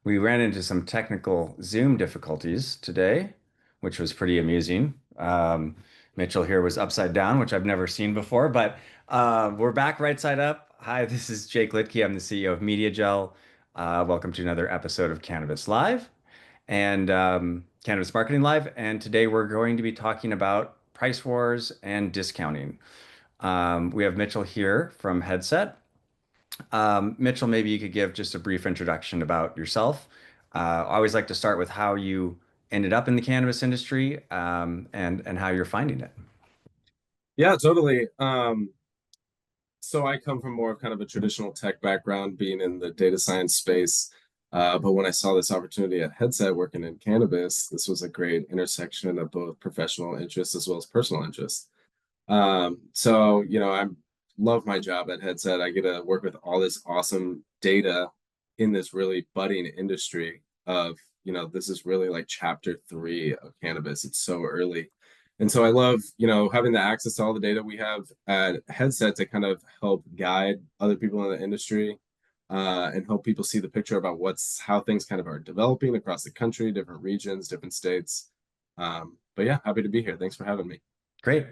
We ran into some technical Zoom difficulties today, which was pretty amusing. Mitchell here was upside down, which I've never seen before, but we're back right side up. Hi, this is Jake Litke. I'm the CEO of Mediajel. Welcome to another episode of Cannabis Live and Cannabis Marketing Live. And today we're going to be talking about price wars and discounting. We have Mitchell here from Headset. Mitchell, maybe you could give just a brief introduction about yourself. I always like to start with how you ended up in the cannabis industry, and how you're finding it. Yeah, totally. So I come from more of kind of a traditional tech background, being in the data science space. But when I saw this opportunity at Headset working in cannabis, this was a great intersection of both professional interest as well as personal interest. I love my job at Headset. I get to work with all this awesome data in this really budding industry of, this is really like chapter three of cannabis. It's so early. And so I love, having the access to all the data we have at Headset to kind of help guide other people in the industry, and help people see the picture about how things kind of are developing across the country, different regions, different states. But yeah, happy to be here. Thanks for having me. Great.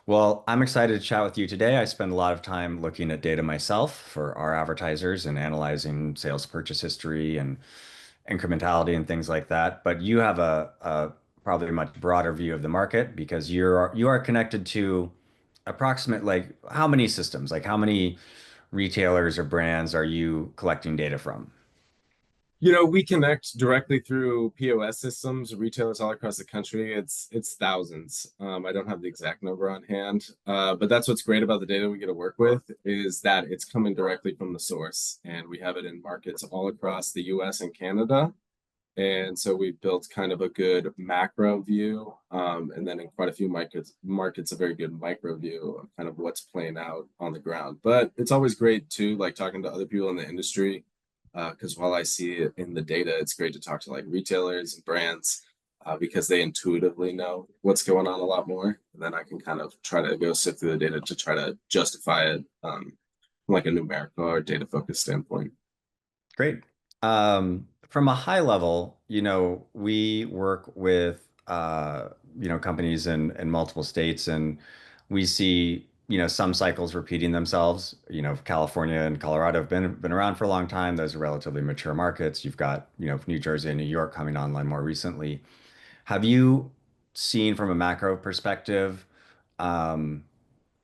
Well, I'm excited to chat with you today. I spend a lot of time looking at data myself for our advertisers and analyzing sales purchase history and incrementality and things like that. But you have a probably a much broader view of the market because you are connected to approximate like how many systems, like how many retailers or brands are you collecting data from? We connect directly through POS systems, retailers all across the country. It's thousands. I don't have the exact number on hand, but that's what's great about the data we get to work with is that it's coming directly from the source, and we have it in markets all across the U.S. and Canada. And so we've built kind of a good macro view, and then in quite a few markets, a very good micro view of kind of what's playing out on the ground. But it's always great too, like talking to other people in the industry, because while I see it in the data, it's great to talk to like retailers and brands, because they intuitively know what's going on a lot more. And then I can kind of try to go sift through the data to try to justify it, from like a numerical or data focused standpoint. Great. From a high level, we work with companies in multiple states, and we see some cycles repeating themselves. California and Colorado have been around for a long time. Those are relatively mature markets. You've got New Jersey and New York coming online more recently. Have you seen from a macro perspective,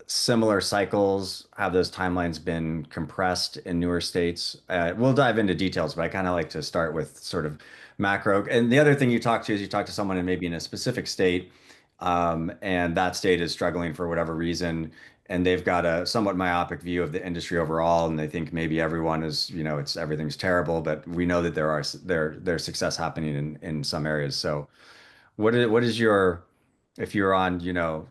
similar cycles? Have those timelines been compressed in newer states? We'll dive into details, but I kind of like to start with sort of macro. And the other thing you talk to is you talk to someone in maybe in a specific state, and that state is struggling for whatever reason, and they've got a somewhat myopic view of the industry overall, and they think maybe everyone is, it's everything's terrible, but we know that there's success happening in some areas. So what is your if you're on, the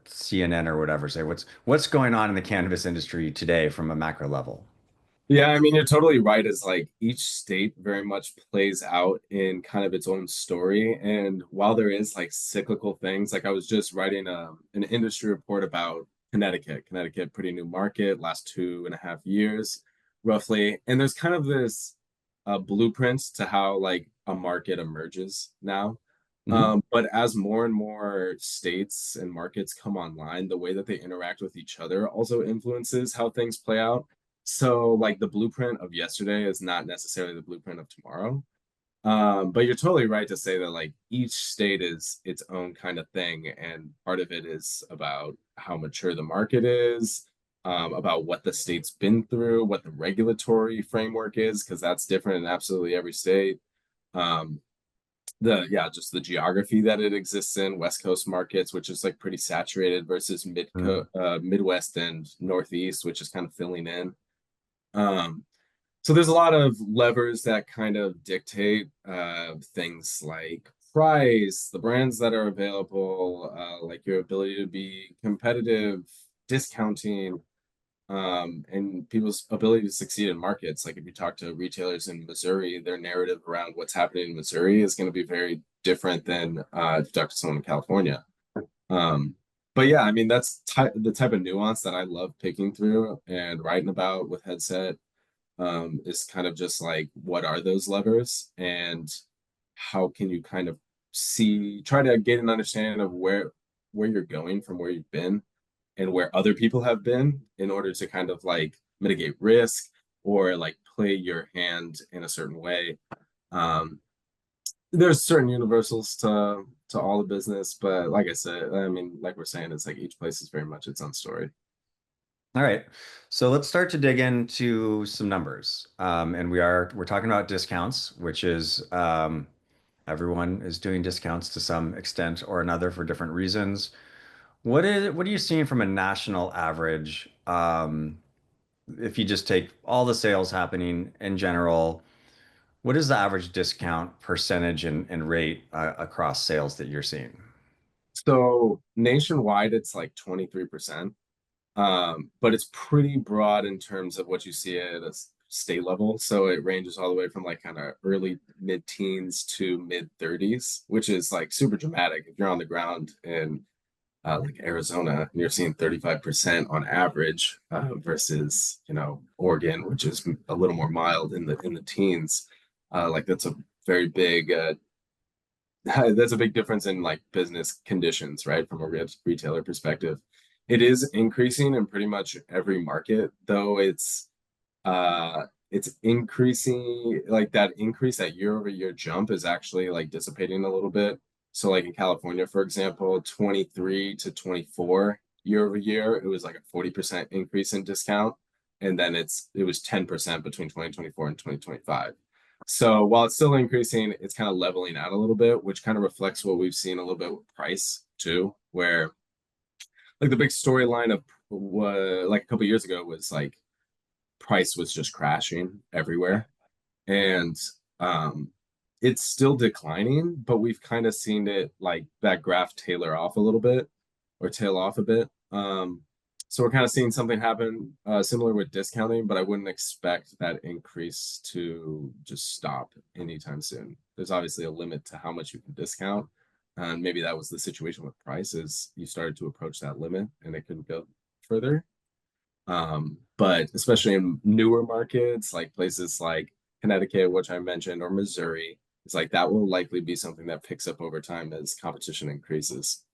CNN or whatever, say what's going on in the cannabis industry today from a macro level? Yeah, I mean, you're totally right. As like each state very much plays out in kind of its own story. And while there is like cyclical things, like I was just writing an industry report about Connecticut. Connecticut, pretty new market, last 2.5 years, roughly. And there's kind of this blueprint to how like a market emerges now. Hmm. But as more and more states and markets come online, the way that they interact with each other also influences how things play out. So, like the blueprint of yesterday is not necessarily the blueprint of tomorrow. But you're totally right to say that like each state is its own kind of thing, and part of it is about how mature the market is, about what the state's been through, what the regulatory framework is, because that's different in absolutely every state. Um, just the geography that it exists in, West Coast markets, which is like pretty saturated versus Midwest and Northeast, which is kind of filling in. Um, so there's a lot of levers that kind of dictate things like price, the brands that are available, like your ability to be competitive, discounting, and people's ability to succeed in markets. Like if you talk to retailers in Missouri, their narrative around what's happening in Missouri is going to be very different than if you talk to someone in California. Um, but yeah, I mean that's the type of nuance that I love picking through and writing about with Headset. is kind of just like what are those levers and how can you kind of try to get an understanding of where you're going from where you've been and where other people have been in order to kind of like mitigate risk or like play your hand in a certain way. Um, there's certain universals to all the business, but like I said, I mean, like we're saying, it's like each place is very much its own story. All right. So let's start to dig into some numbers. And we're talking about discounts, which is everyone is doing discounts to some extent or another for different reasons. What are you seeing from a national average? If you just take all the sales happening in general, what is the average discount percentage and rate across sales that you're seeing? So nationwide, it's like 23%. But it's pretty broad in terms of what you see at a state level. So it ranges all the way from like kind of early mid-teens to mid-30s, which is like super dramatic. If you're on the ground in like Arizona and you're seeing 35% on average versus Oregon, which is a little more mild in the teens. Like that's a very big that's a big difference in like business conditions, right? From a retailer perspective. It is increasing in pretty much every market, though it's increasing like that increase, that year over year jump is actually like dissipating a little bit. So like in California, for example, 23 to 24 year over year, it was like a 40% increase in discount. And then it was 10% between 2024 and 2025. So while it's still increasing, it's kind of leveling out a little bit, which kind of reflects what we've seen a little bit with price too, where like the big storyline of like a couple years ago was like price was just crashing everywhere. And um it's still declining, but we've kind of seen it like that graph tailor off a little bit or tail off a bit. So we're kind of seeing something happen similar with discounting, but I wouldn't expect that increase to just stop anytime soon. There's obviously a limit to how much you can discount. And maybe that was the situation with prices. You started to approach that limit and it couldn't go further. But especially in newer markets, like places like Connecticut, which I mentioned, or Missouri, it's like that will likely be something that picks up over time as competition increases.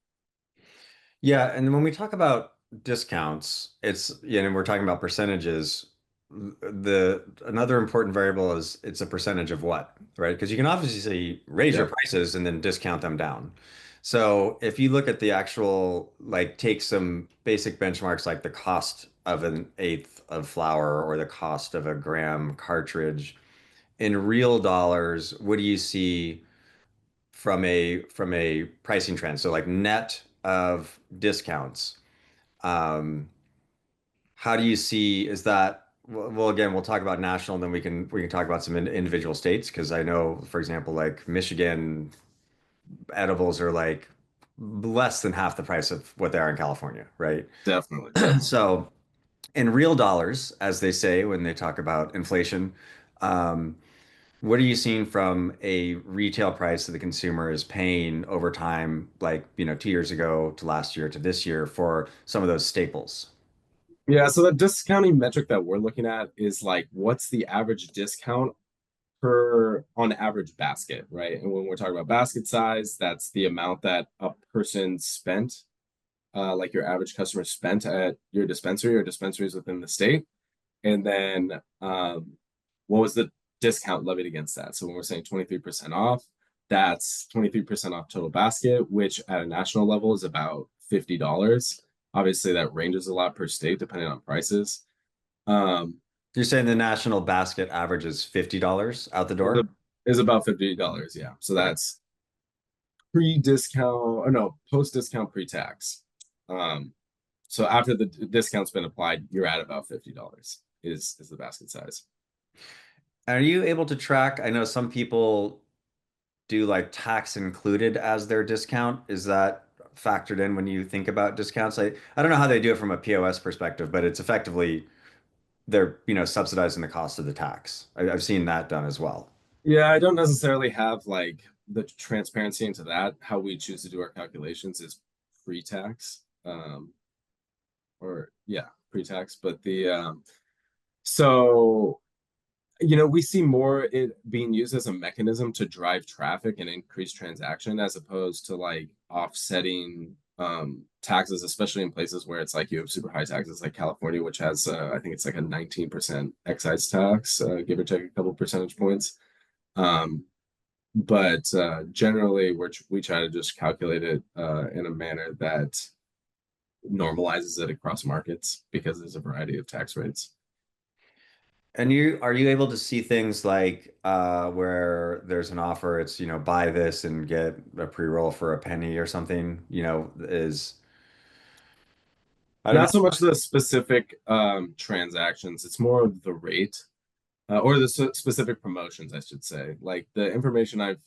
Yeah, and when we talk about discounts, and we're talking about percentages. The another important variable is it's a percentage of what, right? Because you can obviously raise your Yeah, prices and then discount them down. So if you look at the actual, like, take some basic benchmarks like the cost of an eighth of flour or the cost of a gram cartridge in real dollars, what do you see from a pricing trend? So like net of discounts. Um, how do you see is that well, again, we'll talk about national, and then we can talk about some individual states because I know, for example, like Michigan edibles are like less than half the price of what they are in California, right? definitely, definitely. So in real dollars, as they say when they talk about inflation, um, what are you seeing from a retail price that the consumer is paying over time, like, 2 years ago to last year to this year for some of those staples? Yeah, so the discounting metric that we're looking at is like what's the average discount per on average basket, right? And when we're talking about basket size, that's the amount that a person spent, like your average customer spent at your dispensary or dispensaries within the state. And then what was the discount levied against that? So when we're saying 23% off, that's 23% off total basket, which at a national level is about $50. Obviously, that ranges a lot per state depending on prices. Um, You're saying the national basket average is $50 out the is, a, door? is about $50, yeah. So Right. that's pre-discount, or no, post-discount pre-tax. Um, so after the discount's been applied, you're at about $50 is the basket size. Are you able to track? I know some people do like tax included as their discount. Is that factored in when you think about discounts? I don't know how they do it from a POS perspective, but it's effectively they're, subsidizing the cost of the tax. I've seen that done as well. Yeah, I don't necessarily have like the transparency into that. How we choose to do our calculations is pre-tax, or yeah, pre-tax. But the so We see more it being used as a mechanism to drive traffic and increase transaction as opposed to like offsetting taxes, especially in places where it's like you have super high taxes like California, which has I think it's like a 19% excise tax, give or take a couple percentage points. Um, but generally we try to just calculate it in a manner that normalizes it across markets because there's a variety of tax rates. And you are you able to see things like where there's an offer, it's, buy this and get a pre-roll for a penny or something, is I don't Not know. so much the specific transactions, it's more of the rate or the specific promotions, I should say. Like the information I've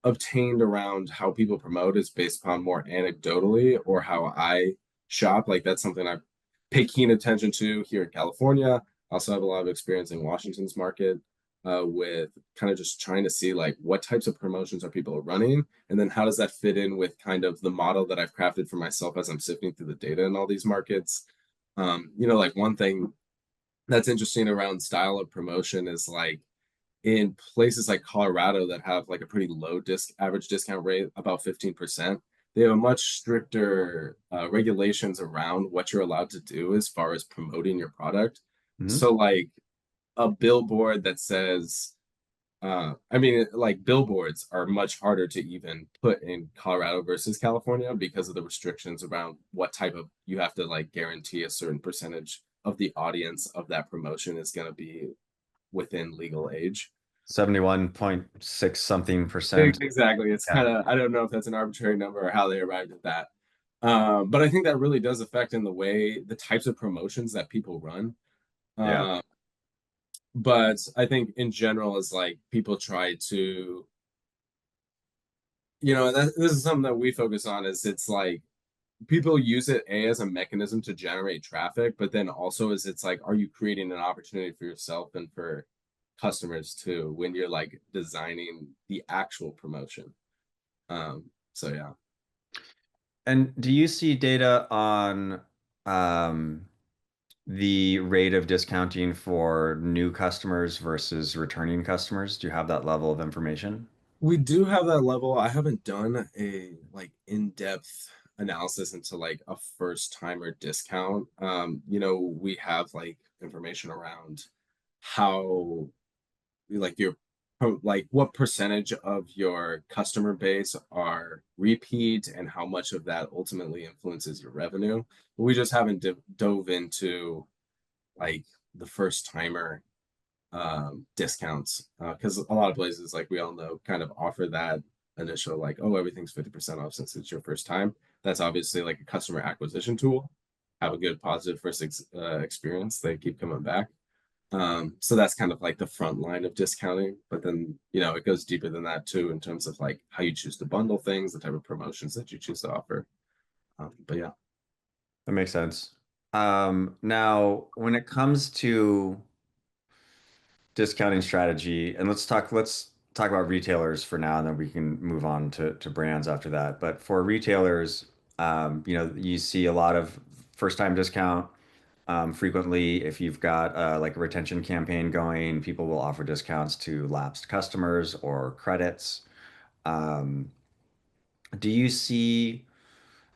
obtained around how people promote is based upon more anecdotally or how I shop. Like that's something I pay keen attention to here in California. I also have a lot of experience in Washington's market with kind of just trying to see like what types of promotions are people running, and then how does that fit in with kind of the model that I've crafted for myself as I'm sifting through the data in all these markets. Like one thing that's interesting around style of promotion is like in places like Colorado that have like a pretty low average discount rate, about 15%, they have a much stricter regulations around what you're allowed to do as far as promoting your product. Mhm. So like a billboard that says, I mean, like billboards are much harder to even put in Colorado versus California because of the restrictions around what type of you have to like guarantee a certain percentage of the audience of that promotion is going to be within legal age. 71.6 something percent. Exactly. It's Yeah. kind of, I don't know if that's an arbitrary number or how they arrived at that. But I think that really does affect in the way the types of promotions that people run. Yeah. Uh, but I think in general is like people try to, this is something that we focus on is it's like people use it as a mechanism to generate traffic, but then also is it's like, are you creating an opportunity for yourself and for customers too when you're like designing the actual promotion? So yeah. And do you see data on um, the rate of discounting for new customers versus returning customers? Do you have that level of information? We do have that level. I haven't done a like in-depth analysis into like a first timer discount. We have like information around how like your like what percentage of your customer base are repeat and how much of that ultimately influences your revenue. But we just haven't dove into like the first timer discounts because a lot of places like we all know kind of offer that initial like, oh, everything's 50% off since it's your first time. That's obviously like a customer acquisition tool. Have a good positive first experience, they keep coming back. So that's kind of like the front line of discounting, but then it goes deeper than that too in terms of like how you choose to bundle things, the type of promotions that you choose to offer. But yeah. That makes sense. Now, when it comes to discounting strategy, and let's talk about retailers for now, and then we can move on to brands after that. But for retailers, you see a lot of first time discount. Frequently, if you've got like a retention campaign going, people will offer discounts to lapsed customers or credits. Um, do you see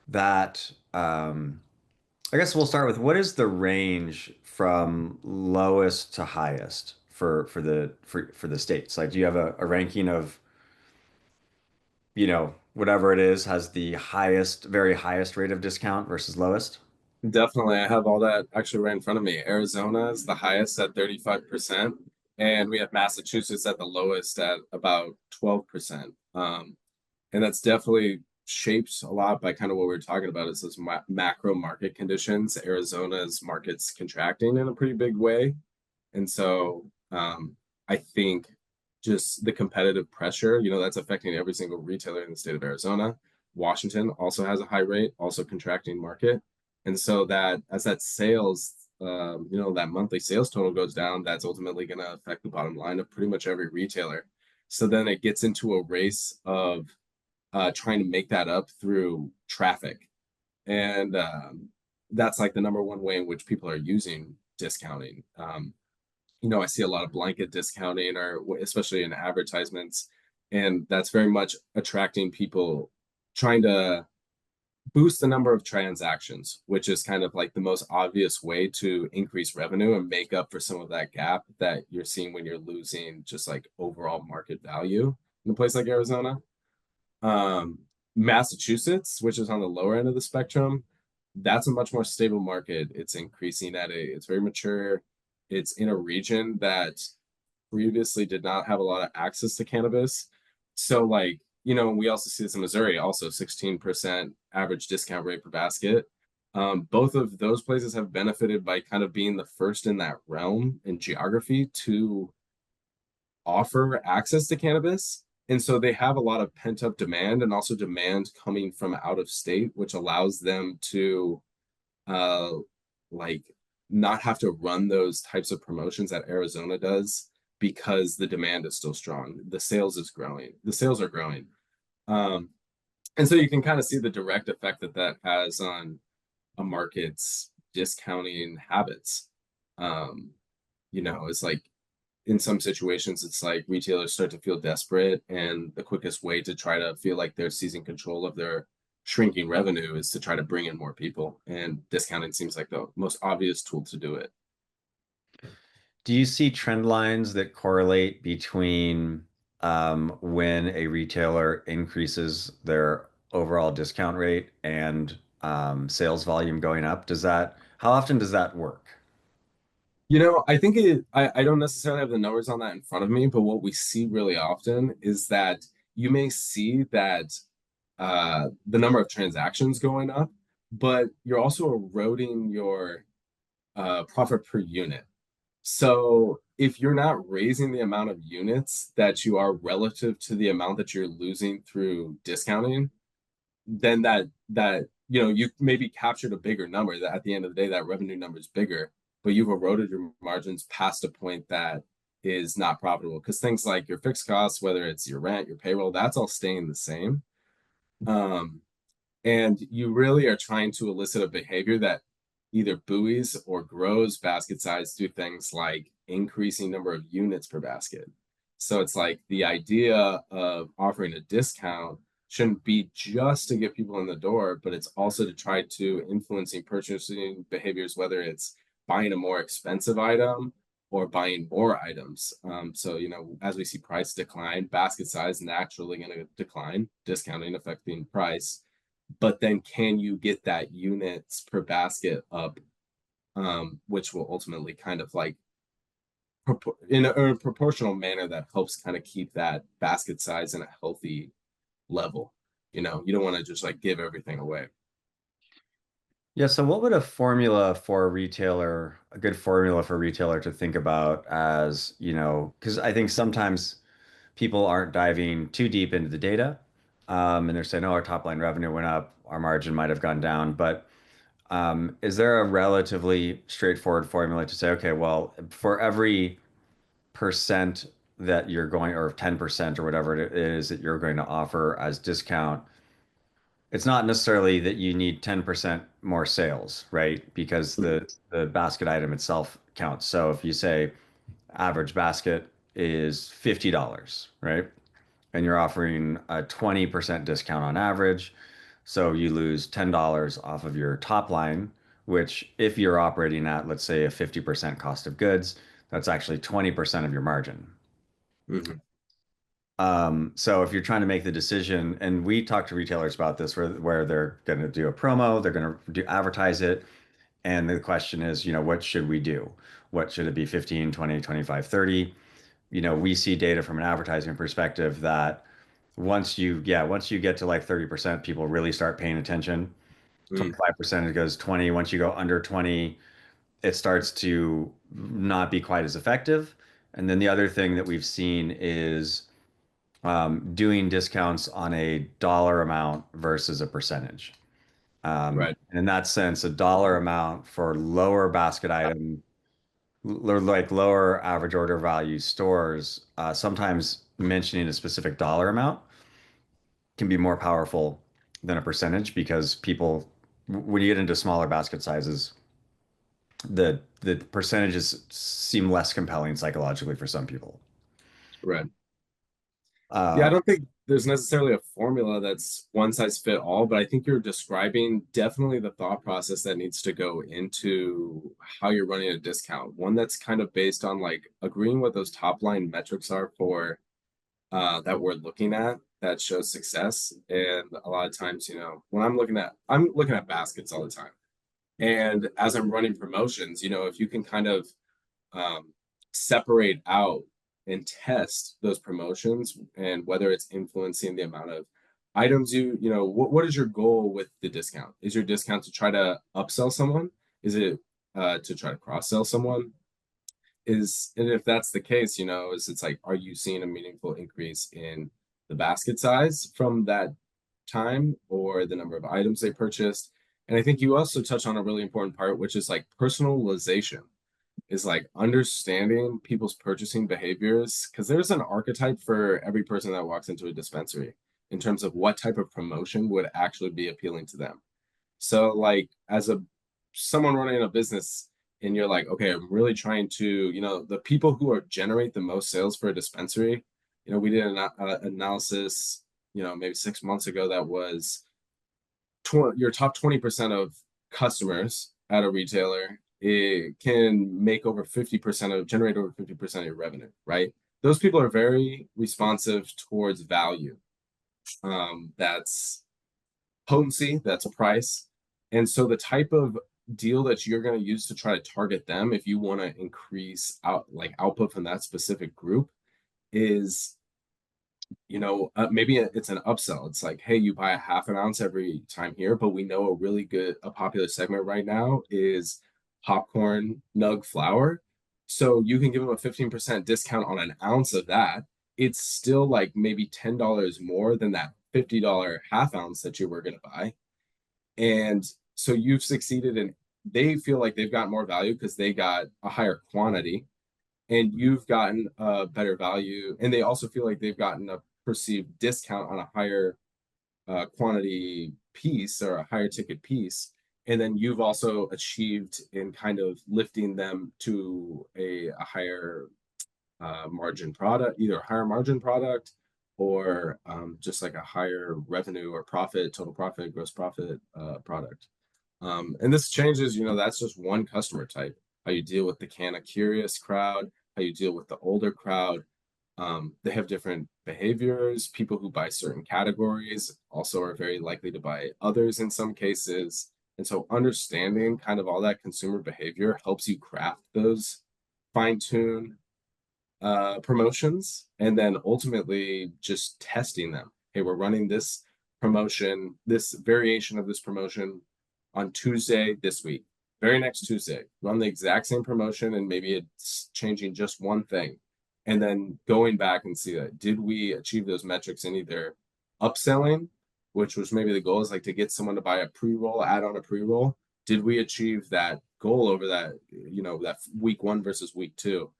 that? I guess we'll start with what is the range from lowest to highest for the states? Like, do you have a ranking of, whatever it is, has the highest, very highest rate of discount versus lowest? Definitely. I have all that actually right in front of me. Arizona is the highest at 35%, and we have Massachusetts at the lowest at about 12%. And that's definitely shaped a lot by kind of what we are talking about is those macro market conditions. Arizona's market's contracting in a pretty big way. And so I think just the competitive pressure, that's affecting every single retailer in the state of Arizona. Washington also has a high rate, also contracting market. And so that as that sales, that monthly sales total goes down, that's ultimately going to affect the bottom line of pretty much every retailer. So then it gets into a race of trying to make that up through traffic. And that's like the number one way in which people are using discounting. I see a lot of blanket discounting, or especially in advertisements, and that's very much attracting people, trying to boost the number of transactions, which is kind of like the most obvious way to increase revenue and make up for some of that gap that you're seeing when you're losing just like overall market value in a place like Arizona. Um, Massachusetts, which is on the lower end of the spectrum, that's a much more stable market. It's increasing it's very mature. It's in a region that previously did not have a lot of access to cannabis. So, like, we also see this in Missouri, also 16% average discount rate per basket. Both of those places have benefited by kind of being the first in that realm in geography to offer access to cannabis. And so they have a lot of pent up demand and also demand coming from out of state, which allows them to uh like not have to run those types of promotions that Arizona does because the demand is still strong. The sales is growing. The sales are growing. Um, and so you can kind of see the direct effect that that has on a market's discounting habits. Um, it's like in some situations, it's like retailers start to feel desperate, and the quickest way to try to feel like they're seizing control of their shrinking revenue is to try to bring in more people. And discounting seems like the most obvious tool to do it. Do you see trend lines that correlate between when a retailer increases their overall discount rate and sales volume going up? How often does that work? I think I don't necessarily have the numbers on that in front of me, but what we see really often is that you may see that the number of transactions going up, but you're also eroding your profit per unit. So if you're not raising the amount of units that you are relative to the amount that you're losing through discounting, then you maybe captured a bigger number, that at the end of the day that revenue number is bigger, but you've eroded your margins past a point that is not profitable, because things like your fixed costs, whether it's your rent, your payroll, that's all staying the same. um, and you really are trying to elicit a behavior that either buoys or grows basket size through things like increasing number of units per basket. So it's like the idea of offering a discount shouldn't be just to get people in the door, but it's also to try to influencing purchasing behaviors, whether it's buying a more expensive item or buying more items. So, as we see price decline, basket size naturally going to decline, discounting affecting price. But then can you get that units per basket up, which will ultimately kind of like in a proportional manner that helps kind of keep that basket size in a healthy level. You don't want to just like give everything away. Yeah, so what would a good formula for a retailer to think about as, because I think sometimes people aren't diving too deep into the data, and they're saying, oh, our top line revenue went up, our margin might have gone down, but is there a relatively straightforward formula to say, okay, well, for every percent that you're going, or 10% or whatever it is that you're going to offer as discount, it's not necessarily that you need 10% more sales, right? Because the basket item itself counts. So if you say average basket is $50, right? And you're offering a 20% discount on average, so you lose $10 off of your top line, which if you're operating at, let's say, a 50% cost of goods, that's actually 20% of your margin. Mm-hmm. So if you're trying to make the decision, and we talk to retailers about this, where they're going to do a promo, they're going to advertise it, and the question is, what should we do? What should it be? 15, 20, 25, 30? We see data from an advertising perspective that once you get to like 30%, people really start paying attention. Mm, 25% it goes 20. Once you go under 20, it starts to not be quite as effective. And then the other thing that we've seen is doing discounts on a dollar amount versus a percentage. right. And in that sense, a dollar amount for lower basket item, or like lower average order value stores, sometimes mentioning a specific dollar amount can be more powerful than a percentage, because people, when you get into smaller basket sizes, the percentages seem less compelling psychologically for some people. Right. Yeah, I Uh, don't think there's necessarily a formula that's one size fit all, but I think you're describing definitely the thought process that needs to go into how you're running a discount. One that's kind of based on like agreeing what those top line metrics are for that we're looking at that shows success. And a lot of times, when I'm looking at baskets all the time. And as I'm running promotions, if you can kind of um, separate out and test those promotions and whether it's influencing the amount of items what is your goal with the discount? Is your discount to try to upsell someone? Is it to try to cross sell someone? And if that's the case, it's like, are you seeing a meaningful increase in the basket size from that time or the number of items they purchased? And I think you also touch on a really important part, which is like personalization, is like understanding people's purchasing behaviors because there's an archetype for every person that walks into a dispensary in terms of what type of promotion would actually be appealing to them. So like as a someone running a business and you're like, okay, I'm really trying to, the people who are generate the most sales for a dispensary, we did an analysis, maybe 6 months ago that was your top 20% of customers at a retailer, it can make over 50% of generate over 50% of your revenue, right? Those people are very responsive towards value. That's potency, that's price. And so the type of deal that you're going to use to try to target them if you want to increase output from that specific group is maybe it's an upsell. It's like, hey, you buy a half an ounce every time here, but we know a popular segment right now is popcorn nug flour. So you can give them a 15% discount on an ounce of that. It's still like maybe $10 more than that $50 half ounce that you were going to buy. And so you've succeeded and they feel like they've got more value because they got a higher quantity and you've gotten a better value, and they also feel like they've gotten a perceived discount on a higher quantity piece or a higher ticket piece, and then you've also achieved in kind of lifting them to a higher margin product, either a higher margin product or just like a higher revenue or profit, total profit, gross profit product. And this changes, that's just one customer type. How you deal with the kind of curious crowd, how you deal with the older crowd. They have different behaviors. People who buy certain categories also are very likely to buy others in some cases. And so understanding kind of all that consumer behavior helps you craft those fine tune promotions and then ultimately just testing them. Hey, we're running this promotion, this variation of this promotion on Tuesday this week. Very next Tuesday, run the exact same promotion and maybe it's changing just one thing. And then going back and see that did we achieve those metrics in either upselling, which was maybe the goal is like to get someone to buy a pre-roll, add on a pre-roll. Did we achieve that goal over that week one versus week two?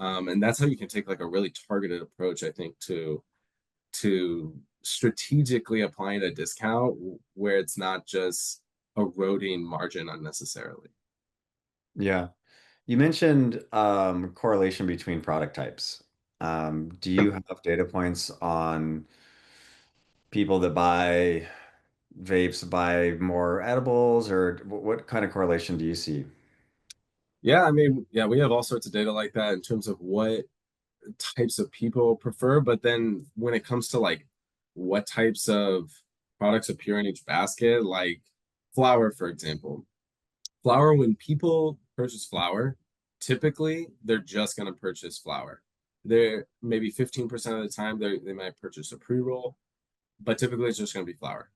And that's how you can take like a really targeted approach, I think, to strategically applying a discount where it's not just eroding margin unnecessarily. yeah. You mentioned correlation between product types. Do you have data points on people that buy vapes buy more edibles, or what kind of correlation do you see? Yeah, I mean, yeah, we have all sorts of data like that in terms of what types of people prefer, but then when it comes to like what types of products appear in each basket, like flour, for example. Flour, when people purchase flour, typically they're just going to purchase flour. They're maybe 15% of the time they might purchase a pre-roll, but typically it's just going to be flour.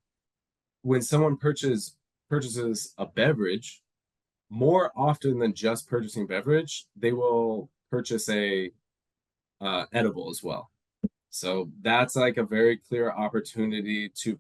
When someone purchases a beverage, more often than just purchasing beverage, they will purchase a edible as well. So that's like a very clear opportunity to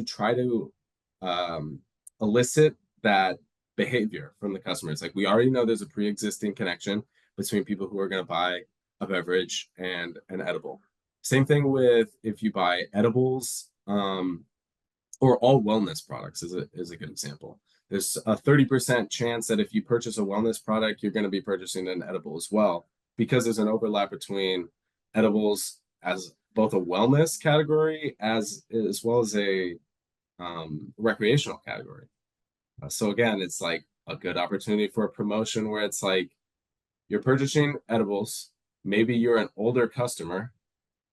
try to um, elicit that behavior from the customers. Like we already know there's a pre-existing connection between people who are going to buy a beverage and an edible. Same thing with if you buy edibles or all wellness products is a good example. There's a 30% chance that if you purchase a wellness product, you're going to be purchasing an edible as well, because there's an overlap between edibles as both a wellness category as well as a recreational category. So again, it's like a good opportunity for a promotion where it's like you're purchasing edibles. Maybe you're an older customer.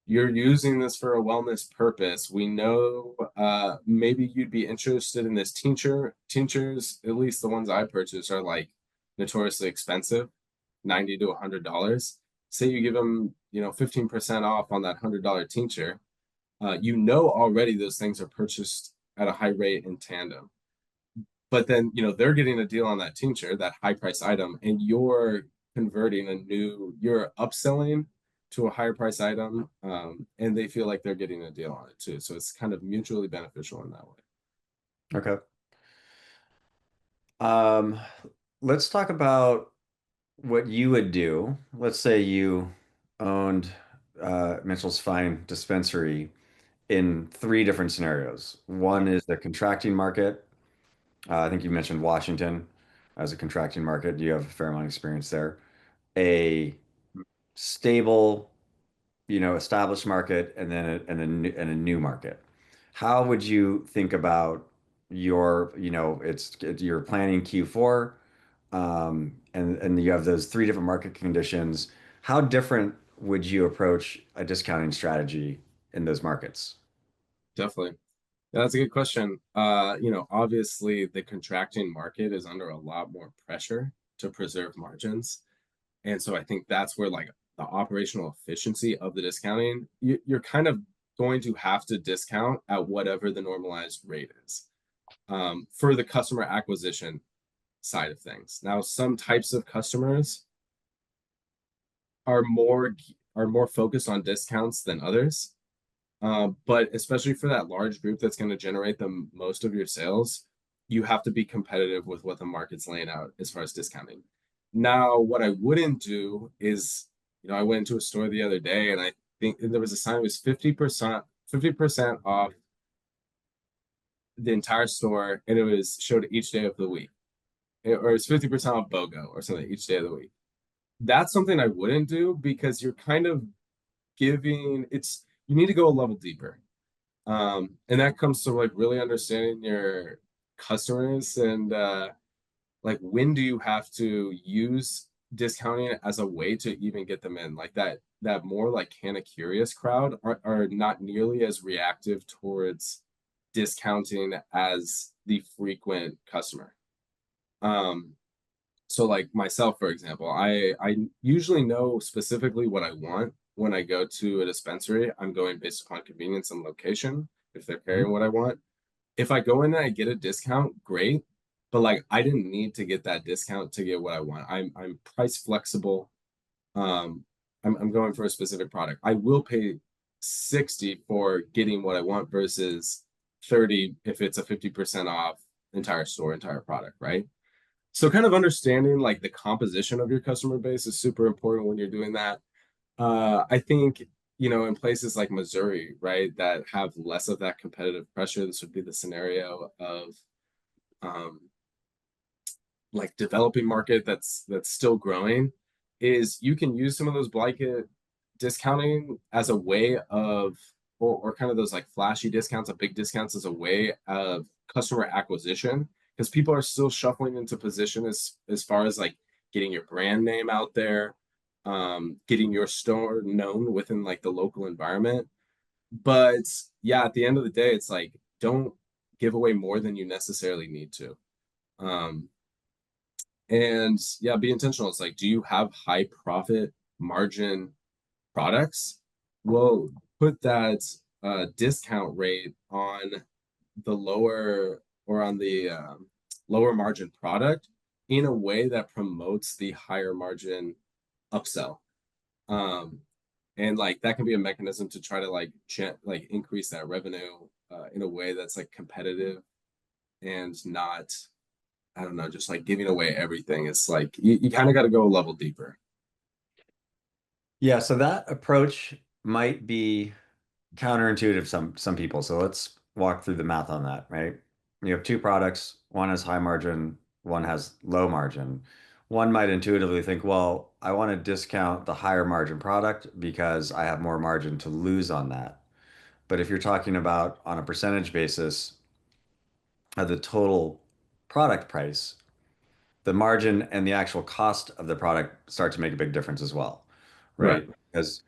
You're using this for a wellness purpose. We know maybe you'd be interested in this tincture. Tinctures, at least the ones I purchase, are like notoriously expensive, $90 to $100. Say you give them, 15% off on that $100 tincture. Already those things are purchased at a high rate in tandem. But then, they're getting a deal on that tincture, that high price item, and you're upselling to a higher price item, and they feel like they're getting a deal on it too. So it's kind of mutually beneficial in that way. Okay. Um, let's talk about what you would do. Let's say you owned Mitchell's Fine dispensary in three different scenarios. One is the contracting market. I think you mentioned Washington as a contracting market. You have a fair amount of experience there. A stable, established market, and then a new market. How would you think about you're planning Q4, and you have those three different market conditions. How different would you approach a discounting strategy in those markets? Definitely. That's a good question. Obviously the contracting market is under a lot more pressure to preserve margins. And so I think that's where like the operational efficiency of the discounting, you're kind of going to have to discount at whatever the normalized rate is, for the customer acquisition side of things. Now, some types of customers are more are more focused on discounts than others. But especially for that large group that's going to generate the most of your sales, you have to be competitive with what the market's laying out as far as discounting. Now, what I wouldn't do is, I went into a store the other day and I think there was a sign that was 50% off the entire store, and it was showed each day of the week. Or it's 50% off BOGO or something each day of the week. That's something I wouldn't do because you're kind of giving it's you need to go a level deeper. And that comes to like really understanding your customers and like when do you have to use discounting as a way to even get them in? Like that more like kind of curious crowd are not nearly as reactive towards discounting as the frequent customer. Um, so like myself, for example, I usually know specifically what I want when I go to a dispensary. I'm going based upon convenience and location if they're Mhm. carrying what I want. If I go in and I get a discount, great. But like I didn't need to get that discount to get what I want. I'm price flexible. Um, I'm going for a specific product. I will pay 60 for getting what I want versus 30 if it's a 50% off entire store, entire product, right? So kind of understanding like the composition of your customer base is super important when you're doing that. I think, in places like Missouri, right, that have less of that competitive pressure, this would be the scenario of um, like developing market that's still growing, is you can use some of those blanket discounting as a way of or kind of those like flashy discounts or big discounts as a way of customer acquisition because people are still shuffling into position as far as like getting your brand name out there, getting your store known within like the local environment. But yeah, at the end of the day, it's like don't give away more than you necessarily need to. um and yeah, be intentional. It's like, do you have high profit margin products? Well, put that discount rate on the lower or on the lower margin product in a way that promotes the higher margin upsell. Um, and like that can be a mechanism to try to like increase that revenue in a way that's like competitive and not, I don't know, just like giving away everything. It's like you kind of got to go a level deeper. Yeah, so that approach might be counterintuitive some people. So let's walk through the math on that, right? You have two products, one has high margin, one has low margin. One might intuitively think, well, I want to discount the higher margin product because I have more margin to lose on that. But if you're talking about on a percentage basis of the total product price, the margin and the actual cost of the product start to make a big difference as well, Right. right? Because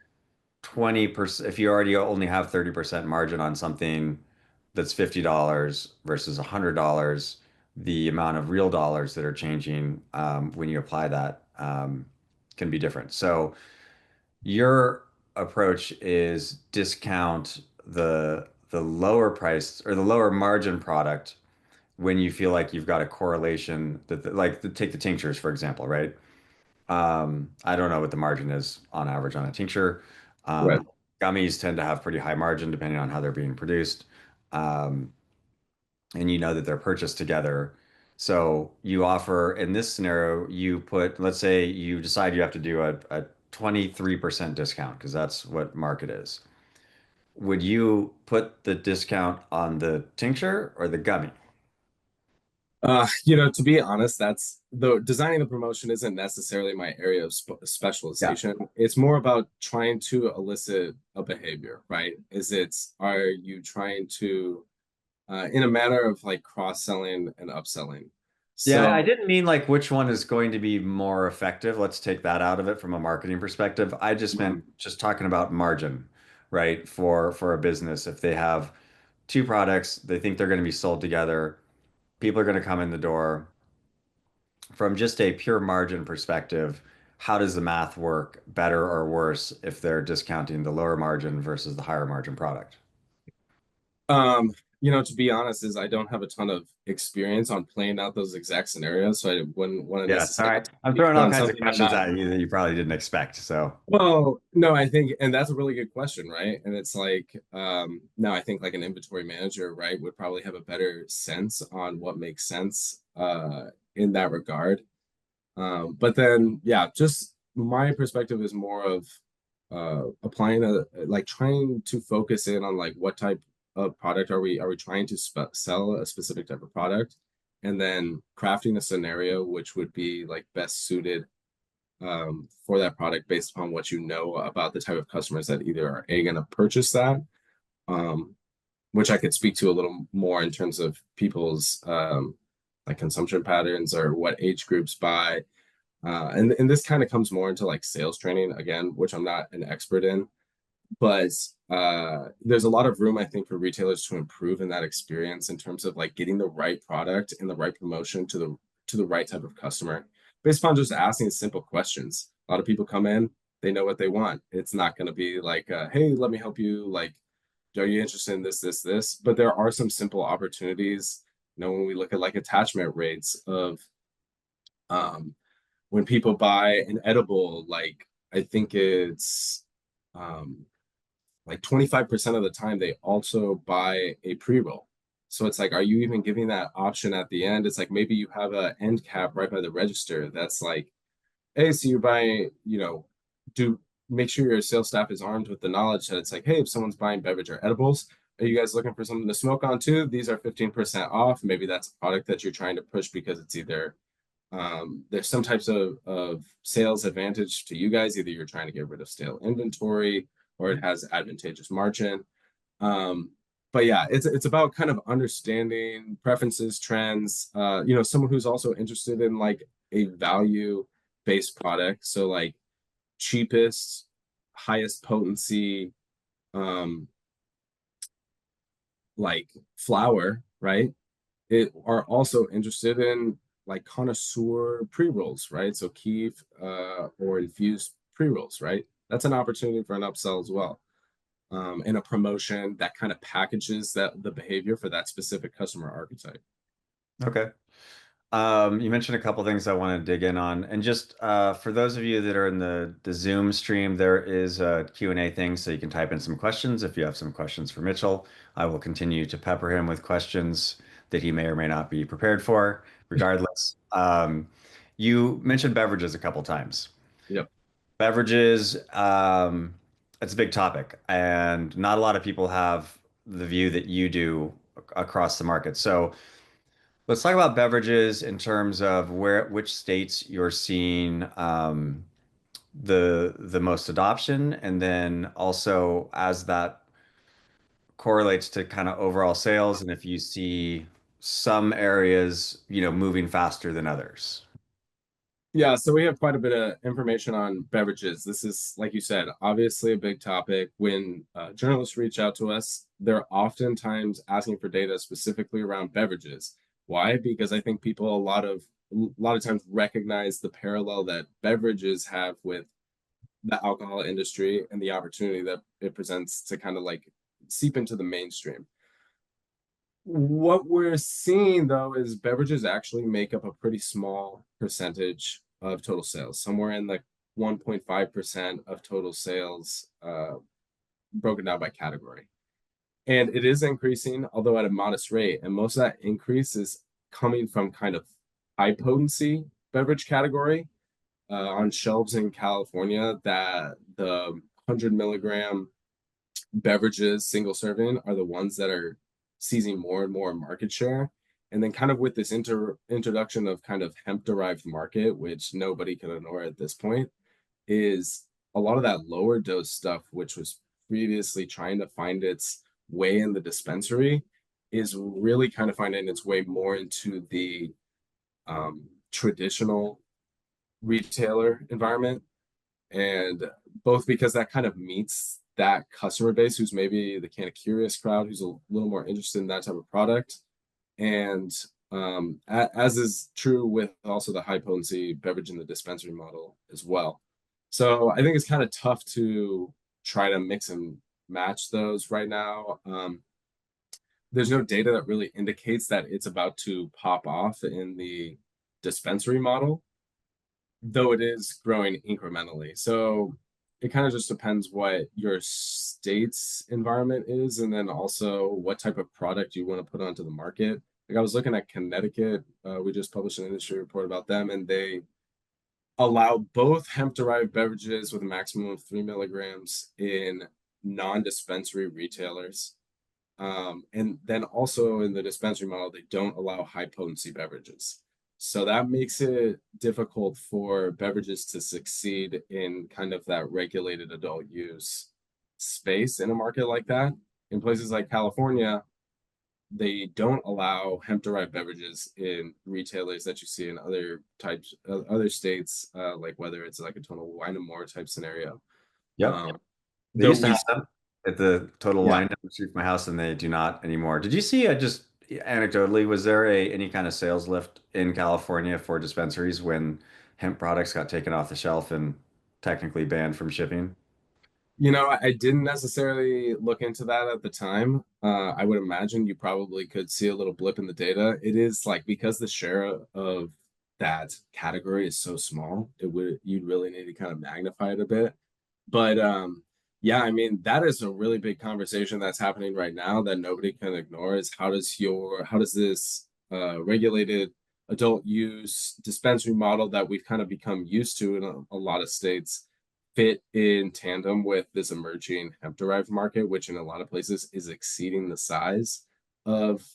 20%, if you already only have 30% margin on something that's $50 versus $100, the amount of real dollars that are changing when you apply that can be different. So your approach is discount the lower price or the lower margin product when you feel like you've got a correlation that like take the tinctures for example, right? I don't know what the margin is on average on a tincture. Right. Um, Gummies tend to have pretty high margin depending on how they're being produced. Um, and you know that they're purchased together. So you offer, in this scenario, you put, let's say you decide you have to do a 23% discount because that's what market is. Would you put the discount on the tincture or the gummy? To be honest, that's the designing the promotion isn't necessarily my area of Yeah. specialization. It's more about trying to elicit a behavior, right? Are you trying to, in a manner of like cross-selling and upselling? Yeah, I So, didn't mean like which one is going to be more effective. Let's take that out of it from a marketing perspective. I just meant mm, just talking about margin, right? For a business, if they have two products, they think they're going to be sold together, people are going to come in the door. From just a pure margin perspective, how does the math work better or worse if they're discounting the lower margin versus the higher margin product? um, to be honest, is I don't have a ton of experience on playing out those exact scenarios, so I wouldn't want to Yeah, all necessarily right. I'm speak throwing all on kinds of something I'm questions not. at you that you probably didn't expect. So, Well, no, I think, and that's a really good question, right? And it's like, no, I think like an inventory manager, right, would probably have a better sense on what makes sense in that regard. But then, yeah, just my perspective is more of applying like trying to focus in on like what type of product are we trying to sell a specific type of product, and then crafting a scenario which would be like best suited for that product based upon what you know about the type of customers that either are going to purchase that, um, which I could speak to a little more in terms of people's like consumption patterns or what age groups buy. And this kind of comes more into like sales training again, which I'm not an expert in, but there's a lot of room I think for retailers to improve in that experience in terms of like getting the right product and the right promotion to the right type of customer based upon just asking simple questions. A lot of people come in, they know what they want. It's not going to be like, hey, let me help you. Like, are you interested in this? But there are some simple opportunities. When we look at like attachment rates of um, when people buy an edible, like I think it's um, like 25% of the time they also buy a pre-roll. So it's like, are you even giving that option at the end? It's like maybe you have a end cap right by the register that's like, hey, so you're buying, do make sure your sales staff is armed with the knowledge that it's like, hey, if someone's buying beverage or edibles, are you guys looking for something to smoke on too? These are 15% off. Maybe that's a product that you're trying to push because it's either there's some types of sales advantage to you guys. Either you're trying to get rid of stale inventory or it has advantageous margin. Um, but yeah, it's about kind of understanding preferences, trends. Someone who's also interested in like a value based product. So like cheapest, highest potency, um, like flour, right? It are also interested in like connoisseur pre-rolls, right? So keef or infused pre-rolls, right? That's an opportunity for an upsell as well. And a promotion that kind of packages that the behavior for that specific customer archetype. okay. You mentioned a couple things I want to dig in on. And just for those of you that are in the Zoom stream, there is a Q&A thing, so you can type in some questions. If you have some questions for Mitchell, I will continue to pepper him with questions that he may or may not be prepared for, regardless. You mentioned beverages a couple times. Yep. Beverages, it's a big topic, and not a lot of people have the view that you do across the market. So, Let's talk about beverages in terms of which states you're seeing the most adoption, and then also as that correlates to kind of overall sales, and if you see some areas, moving faster than others. Yeah, so we have quite a bit of information on beverages. This is, like you said, obviously a big topic. When journalists reach out to us, they're oftentimes asking for data specifically around beverages. Why? Because I think people a lot of times recognize the parallel that beverages have with the alcohol industry and the opportunity that it presents to kind of like seep into the mainstream. What we're seeing though is beverages actually make up a pretty small percentage of total sales, somewhere in like 1.5% of total sales, broken down by category. And it is increasing, although at a modest rate. And most of that increase is coming from kind of high potency beverage category on shelves in California, that the 100 milligram beverages single serving are the ones that are seizing more and more market share. And then kind of with this introduction of kind of hemp derived market, which nobody can ignore at this point, is a lot of that lower dose stuff, which was previously trying to find its way in the dispensary, is really kind of finding its way more into the traditional retailer environment. And both because that kind of meets that customer base who's maybe the kind of curious crowd who's a little more interested in that type of product, and as is true with also the high potency beverage in the dispensary model as well. So I think it's kind of tough to try to mix and match those right now. There's no data that really indicates that it's about to pop off in the dispensary model, though it is growing incrementally. So it kind of just depends what your state's environment is, and then also what type of product you want to put onto the market. Like I was looking at Connecticut, we just published an industry report about them, and they allow both hemp-derived beverages with a maximum of 3 milligrams in non-dispensary retailers. And then also in the dispensary model, they don't allow high potency beverages. So that makes it difficult for beverages to succeed in kind of that regulated adult use space in a market like that. In places like California, they don't allow hemp derived beverages in retailers that you see in other types, other states, like whether it's like a Total Wine and More type scenario. Yep. Um, They though used to we, have them at the Total yeah, Wine down the street from my house, and they do not anymore. Did you see, just anecdotally, was there any kind of sales lift in California for dispensaries when hemp products got taken off the shelf and technically banned from shipping? I didn't necessarily look into that at the time. I would imagine you probably could see a little blip in the data. It is like because the share of that category is so small, you'd really need to kind of magnify it a bit. But yeah, I mean that is a really big conversation that's happening right now that nobody can ignore. Is how does this regulated adult use dispensary model that we've kind of become used to in a lot of states fit in tandem with this emerging hemp derived market, which in a lot of places is exceeding the size of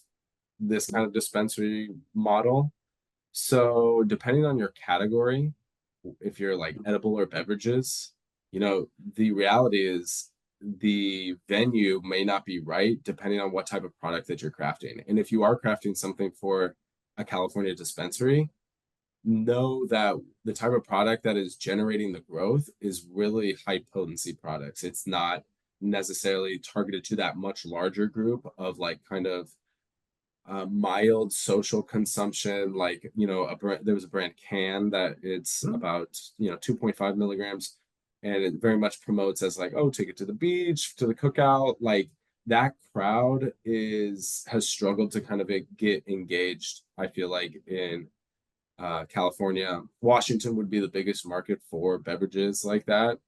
this kind of dispensary model. So, depending on your category, if you're like edible or beverages, the reality is the venue may not be right depending on what type of product that you're crafting. And if you are crafting something for a California dispensary, know that the type of product that is generating the growth is really high potency products. It's not necessarily targeted to that much larger group of like kind of mild social consumption. Like, there was a brand Can that it's Hmm. about, 2.5 milligrams. And it very much promotes as like, oh, take it to the beach, to the cookout. Like that crowd has struggled to kind of get engaged, I feel like, in California. Washington would be the biggest market for beverages like that.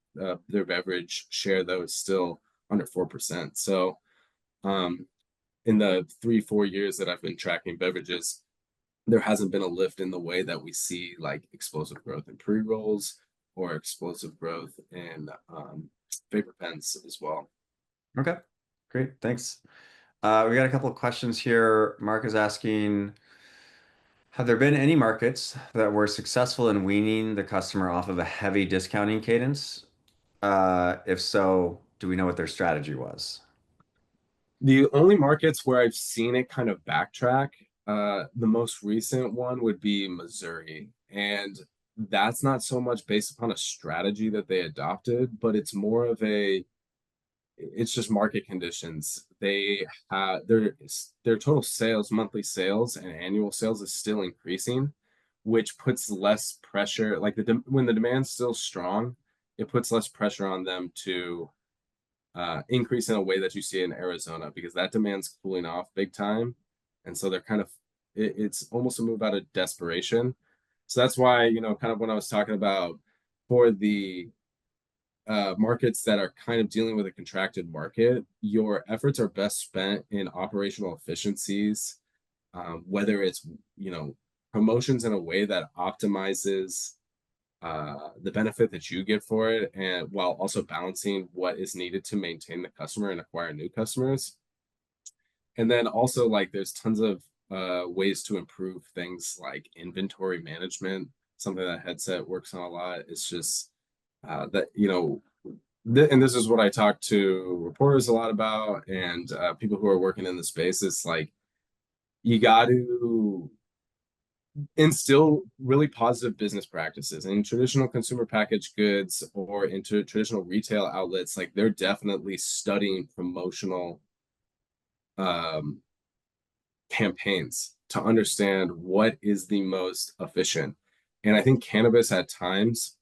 Their beverage share, though, is still under 4%. So, um, in the 3, 4 years that I've been tracking beverages, there hasn't been a lift in the way that we see like explosive growth in pre rolls or explosive growth in vapor pens as well. Okay, great, thanks. We got a couple of questions here. Mark is asking, Have there been any markets that were successful in weaning the customer off of a heavy discounting cadence? If so, do we know what their strategy was? The only markets where I've seen it kind of backtrack, the most recent one would be Missouri. And that's not so much based upon a strategy that they adopted, but it's more of it's just market conditions. They have their total sales, monthly sales, and annual sales is still increasing, which puts less pressure. Like when the demand's still strong, it puts less pressure on them to increase in a way that you see in Arizona because that demand's cooling off big time, and so they're kind of it's almost a move out of desperation. So that's why kind of when I was talking about for the markets that are kind of dealing with a contracted market, your efforts are best spent in operational efficiencies, whether it's promotions in a way that optimizes the benefit that you get for it, and while also balancing what is needed to maintain the customer and acquire new customers. And then also like there's tons of ways to improve things like inventory management, something that Headset works on a lot. It's just that and this is what I talk to reporters a lot about and people who are working in the space. It's like you got to instill really positive business practices in traditional consumer packaged goods or into traditional retail outlets. Like they're definitely studying promotional um, campaigns to understand what is the most efficient. And I think cannabis at times,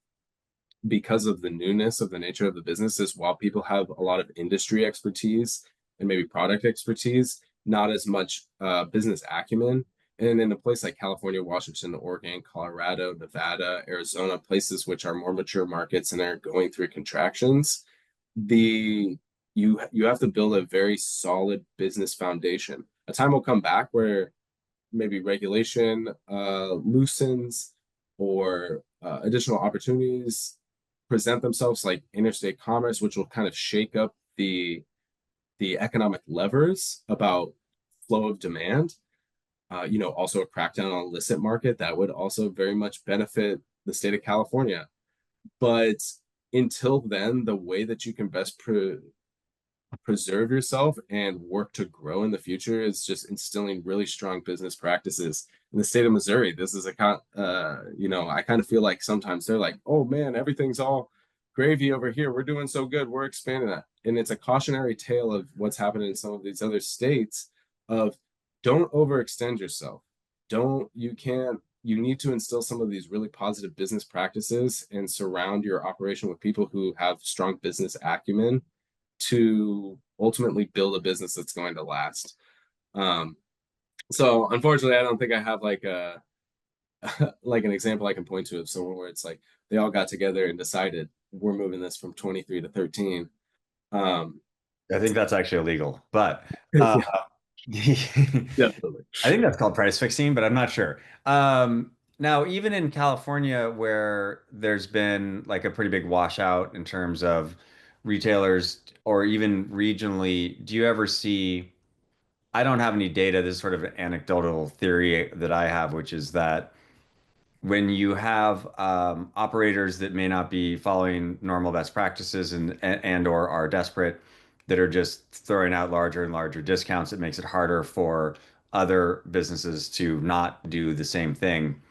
because of the newness of the nature of the businesses, while people have a lot of industry expertise and maybe product expertise, not as much business acumen. And in a place like California, Washington, Oregon, Colorado, Nevada, Arizona, places which are more mature markets and are going through contractions, the you have to build a very solid business foundation. A time will come back where maybe regulation loosens or additional opportunities present themselves, like interstate commerce, which will kind of shake up the economic levers about flow of demand. Also a crackdown on illicit market that would also very much benefit the state of California. But until then, the way that you can best preserve yourself and work to grow in the future is just instilling really strong business practices. In the state of Missouri, this is I kind of feel like sometimes they're like, oh man, everything's all gravy over here. We're doing so good. We're expanding that. And it's a cautionary tale of what's happening in some of these other states of don't overextend yourself. You need to instill some of these really positive business practices and surround your operation with people who have strong business acumen to ultimately build a business that's going to last. Um, so unfortunately, I don't think I have like a like an example I can point to of someone where it's like they all got together and decided we're moving this from 23 to 13. Um, I think that's actually illegal, but yeah, definitely. I think that's called price fixing, but I'm not sure. Now, even in California, where there's been like a pretty big washout in terms of retailers or even regionally, do you ever see? I don't have any data. This is sort of an anecdotal theory that I have, which is that when you have operators that may not be following normal best practices and or are desperate, that are just throwing out larger and larger discounts, it makes it harder for other businesses to not do the same thing.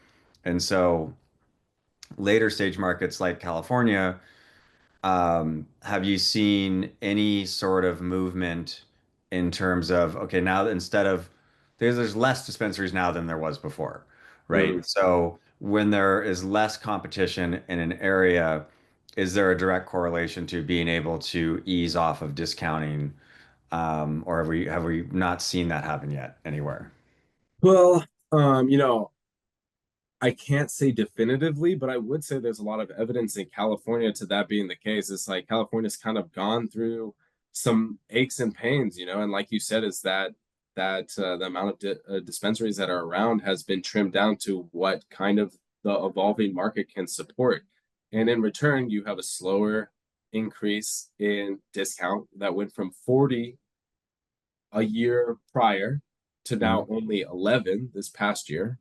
And so later stage markets like California, have you seen any sort of movement in terms of, okay, now that instead of there's less dispensaries now than there was before, right? Mm. So when there is less competition in an area, is there a direct correlation to being able to ease off of discounting? Or have we not seen that happen yet anywhere? Well, um, you know, I can't say definitively, but I would say there's a lot of evidence in California to that being the case. It's like California's kind of gone through some aches and pains, and like you said, is that the amount of dispensaries that are around has been trimmed down to what kind of the evolving market can support. And in return, you have a slower increase in discount that went from 40 a year prior to now Mhm. only 11 this past year.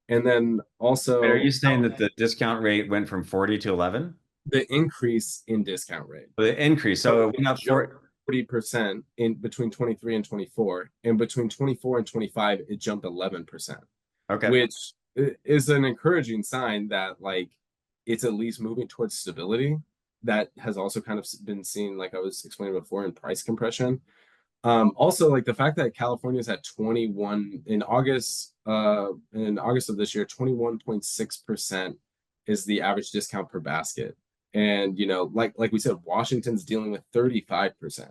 And then Wait, are also you saying that the discount rate went from 40 to 11? the increase in discount rate. The increase. So So it it went up jumped for 40% in between 23 and 24, and between 24 and 25, it jumped 11%, okay. which is an encouraging sign that like it's at least moving towards stability. That has also kind of been seen, like I was explaining before, in price compression. Also, like the fact that California's at 21 in August of this year, 21.6% is the average discount per basket. And like we said, Washington's dealing with 35%.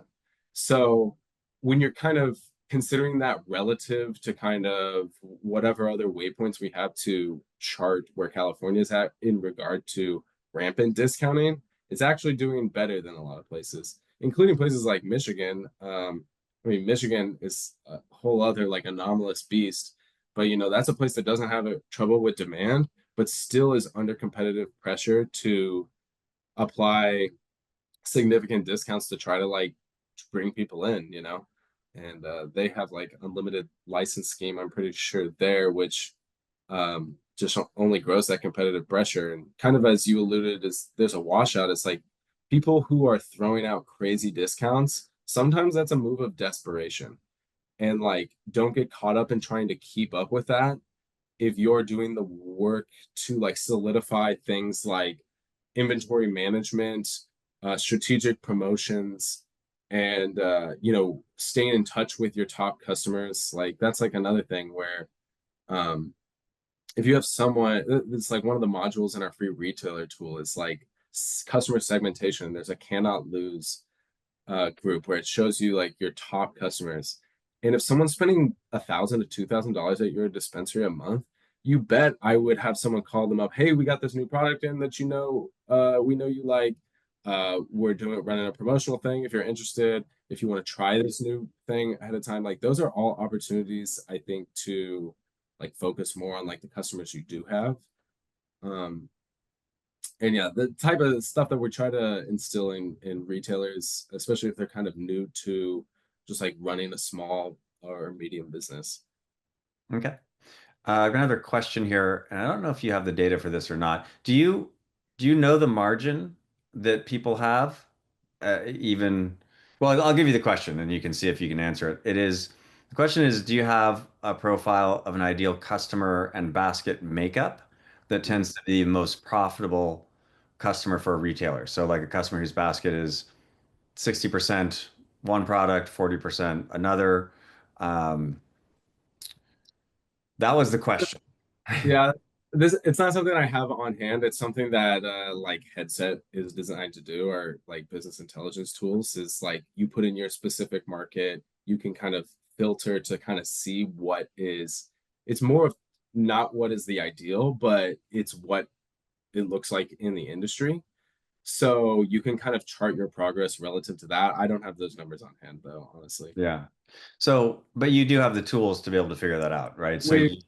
So when you're kind of considering that relative to kind of whatever other waypoints we have to chart where California's at in regard to rampant discounting, it's actually doing better than a lot of places, including places like Michigan. I mean, Michigan is a whole other like anomalous beast, but that's a place that doesn't have a trouble with demand, but still is under competitive pressure to apply significant discounts to try to like bring people in. And they have like unlimited license scheme, I'm pretty sure there, which just only grows that competitive pressure. And kind of as you alluded, is there's a washout. It's like people who are throwing out crazy discounts. Sometimes that's a move of desperation, and like don't get caught up in trying to keep up with that. If you're doing the work to like solidify things like inventory management, strategic promotions, and staying in touch with your top customers, like that's like another thing where um if you have someone, it's like one of the modules in our free retailer tool is like customer segmentation. There's a cannot lose group where it shows you like your top customers. And if someone's spending $1,000 to $2,000 at your dispensary a month, you bet I would have someone call them up. Hey, we got this new product in that we know you like. We're running a promotional thing. If you're interested, if you want to try this new thing ahead of time, like those are all opportunities I think to like focus more on like the customers you do have. Um, and yeah, the type of stuff that we try to instill in retailers, especially if they're kind of new to just like running a small or medium business. Okay. I've got another question here, and I don't know if you have the data for this or not. Do you know the margin that people have? Even well, I'll give you the question, and you can see if you can answer it. The question is, do you have a profile of an ideal customer and basket makeup that Mhm. tends to be the most profitable customer for a retailer? So like a customer whose basket is 60% one product, 40% another. Um, that was the question. Yeah, this it's not something I have on hand. It's something that like Headset is designed to do, or like business intelligence tools is like you put in your specific market, you can kind of filter to kind of see what is it's more of not what is the ideal, but it's what it looks like in the industry. So you can kind of chart your progress relative to that. I don't have those numbers on hand though, honestly. Yeah. So, but you do have the tools to be able to figure that out, right? So We you,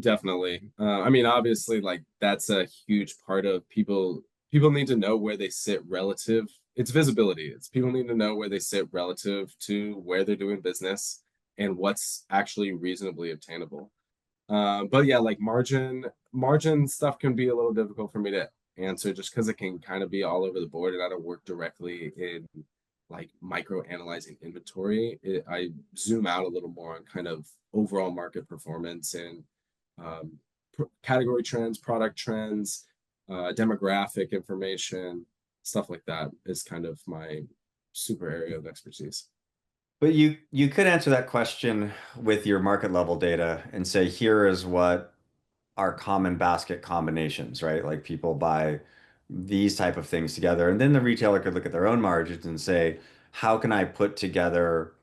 definitely. I mean, obviously, like that's a huge part of people. People need to know where they sit relative. It's visibility. It's people need to know where they sit relative to where they're doing business and what's actually reasonably obtainable. But yeah, like margin stuff can be a little difficult for me to answer just because it can kind of be all over the board, and I don't work directly in like micro analyzing inventory. I zoom out a little more on kind of overall market performance and um, category trends, product trends, demographic information, stuff like that is kind of my super area of expertise. but you could answer that question with your market level data and say, here is what are common basket combinations, right? Like people buy these type of things together. And then the retailer could look at their own margins and say, how can I put together